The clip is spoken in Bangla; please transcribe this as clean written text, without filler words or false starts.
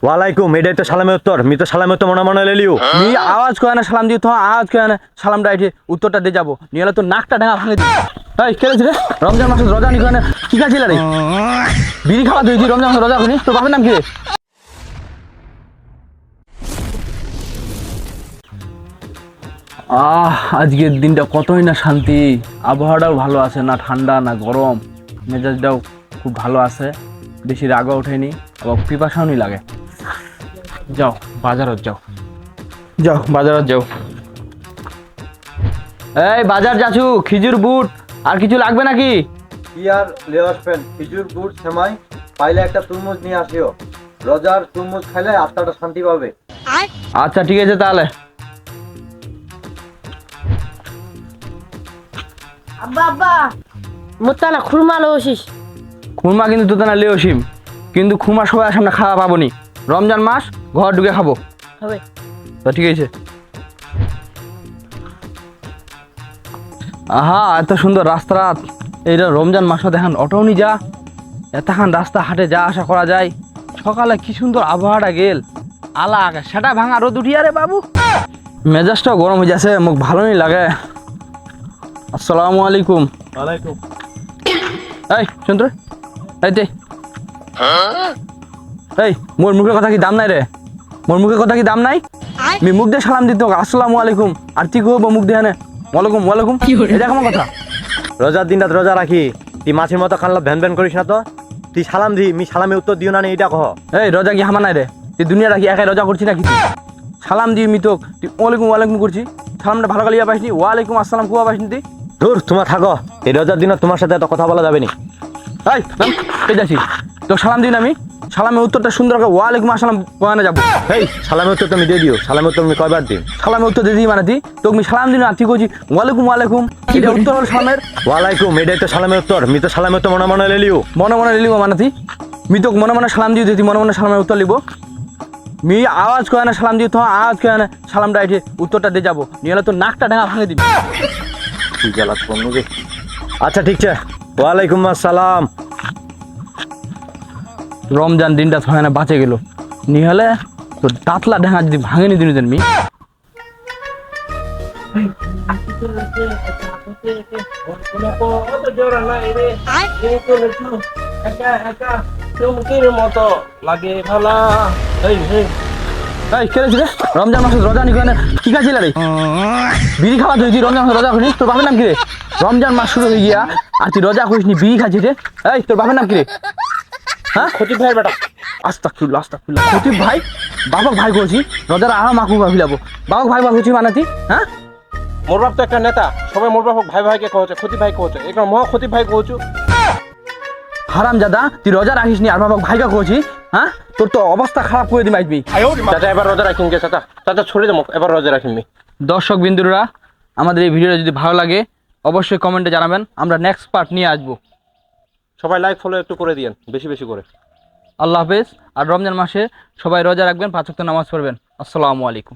ওয়ালাইকুম, এটাই তো সালামের উত্তর। মি তো সালামের উত্তর মনে মনে লেলিও। মি আওয়াজ করে না সালাম দিও, তোমার আওয়াজ করে না সালাম ডাইটে উত্তরটা দিয়ে যাবো, নিয়ে তো নাকটা ডাঙা ভাঙে দিই। এই কেড়েছি রে, রমজান মাসে রোজা নি করে কি খাচ্ছিল রে? বিড়ি খাওয়া তুই রমজান মাসে রোজা করি, তোর বাপের নাম কি রে? আজকের দিনটা কতই না শান্তি, আবহাওয়াটাও ভালো আছে, না ঠান্ডা না গরম, মেজাজটাও খুব ভালো আছে, বেশি রাগও ওঠেনি, আবার পিপাসাও নি লাগে। যাও বাজারত যাও, যাও বাজারত যাও। এই বাজার যাচ্ছু, খিজুর বুট আর কিছু লাগবে নাকি? কি আর লে আসবেন, খেজুর গুড় সেমাই পাইলে একটা তরমুজ নিয়ে আসিও। রোজার তরমুজ খাইলে আত্মাটা শান্তি পাবে। আচ্ছা ঠিক আছে তাহলে। আব্বা আব্বা মোতালা খুরমা লওছিস। খুরমা কিন্তু তোদের না লেও সিম, কিন্তু খুরমা সবাই সামনে খাওয়া পাবো নি, রমজান মাস ঘর ঢুকে খাবো। হবে তো ঠিক আছে। আহা এত সুন্দর রাস্তা, এইটা রমজান মাসে দেখেন অটোও নি যা, এতখান রাস্তা হাটে যা আসা করা যায়। সকালে কি সুন্দর আবহাওয়াটা গেল, আলা আগে সেটা ভাঙা রোদ উঠিয়া রে বাবু, মেজাজটাও গরম হয়ে যাচ্ছে, মুখ ভালোই লাগে। আসসালামু আলাইকুম। ওয়ালাইকুম। এই শুনতো এই দে, এই মোর মুখের কথা কি দাম নাই রে? মোর মুখের কথা কি দাম নাই? আমি মুখ দিয়ে সালাম দিতে আসসালামু আলাইকুম, আর তুই কহবো মুখ দিয়ে নে ওয়ালাইকুম ওয়ালাইকুম, এটা কেমন কথা? রোজার দিনটা রোজা রাখি, তুই মাছের মতো কানলা ভ্যান ভ্যান করিস না তো। তুই সালাম দি, মি সালামে উত্তর দিও না, এইটা কহ। এই রোজা কি হামা নাই রে? তুই দুনিয়া রাখি একাই রোজা করছি নাকি? সালাম দিই মি তো, তুই ওয়ালাইকুম ওয়ালাইকুম করছি, সালামটা ভালো কালিয়া পাইসনি, ওয়ালাইকুম আসসালাম কুয়া পাইসনি তুই। দূর, তোমার থাকো, এই রোজার দিনে তোমার সাথে এত কথা বলা যাবে না। এই নাম কে যাচ্ছি, তো সালাম দিন আমি, সালামের উত্তরটা সুন্দর করে ওয়ালাইকুম আসসালাম কোয়ানে যাবো। এই সালামের উত্তর তুমি দিয়ে দিও, সালামের উত্তর তুমি কয়বার দিন? সালামের উত্তর দিয়ে দিই মানে তুই, তোকে আমি সালাম দিন আর তুই কইছি ওয়ালাইকুম ওয়ালাইকুম, এটা উত্তর হল সালামের। ওয়ালাইকুম, এটাই তো সালামের উত্তর। মি তো সালামের উত্তর মনে মনে লেলিও। মনে মনে লিব মানে তুই, মি তোকে মনে মনে সালাম দিয়ে তুই মনে মনে সালামের উত্তর লিব। মি আওয়াজ করে না সালাম দিয়ে, তোমার আওয়াজ করে না সালাম ডাইটে উত্তরটা দিয়ে যাবো, নিয়ে তো নাকটা ডাঙা ভাঙে দিবি। কি জ্বালাত করবো রে। আচ্ছা ঠিক আছে, ওয়ালাইকুম আসসালাম। রমজান দিনটা হয় না বাঁচে গেল, নিয়ে হলে তো দাঁতলা ডাঙা যদি ভাঙেনি দিন মি। মতো লাগে ভালা। এই কেড়েছি রে, রমজান মাসে রোজা নি করে কি খাচ্ছিল রে? বিড়ি খাওয়া তুই রমজান মাসে রোজা করিস, তোর বাপের নাম কি রে? রমজান মাস শুরু হয়ে গিয়া আর তুই রোজা করিস নি, বিড়ি খাচ্ছিস রে? এই তোর বাপের নাম কি রে? হ্যাঁ ক্ষতি ভাই বেটা। আস্তাগফিরুল্লাহ আস্তাগফিরুল্লাহ, খতিব ভাই? বাবাক ভাই করছি, রোজার আহা মাকু ভাবিলাবো, বাবাক ভাই বলছি মানে তুই? হ্যাঁ মোর বাপ তো একটা নেতা, সবাই মোর বাপ ভাই ভাইকে কহছে, ক্ষতি ভাই কহছে, এখানে মহা ক্ষতি ভাই কহছু। হারাম জাদা, তুই রোজা রাখিস নি আর বাবাক ভাইকে কইছি? হ্যাঁ তোর তো অবস্থা খারাপ করে দিম আসবি। চাচা এবার রোজা রাখিন গে, চাচা চাচা ছড়ে দেবো, এবার রোজা রাখিনমি। দর্শক বিন্দুরা, আমাদের এই ভিডিওটা যদি ভালো লাগে অবশ্যই কমেন্টে জানাবেন, আমরা নেক্সট পার্ট নিয়ে আসবো। সবাই লাইক ফলো একটু করে দিয়েন, বেশি বেশি করে। আল্লাহ হাফেজ। আর রমজান মাসে সবাই রোজা রাখবেন, 5 ওয়াক্ত নামাজ পড়বেন। আসসালামু আলাইকুম।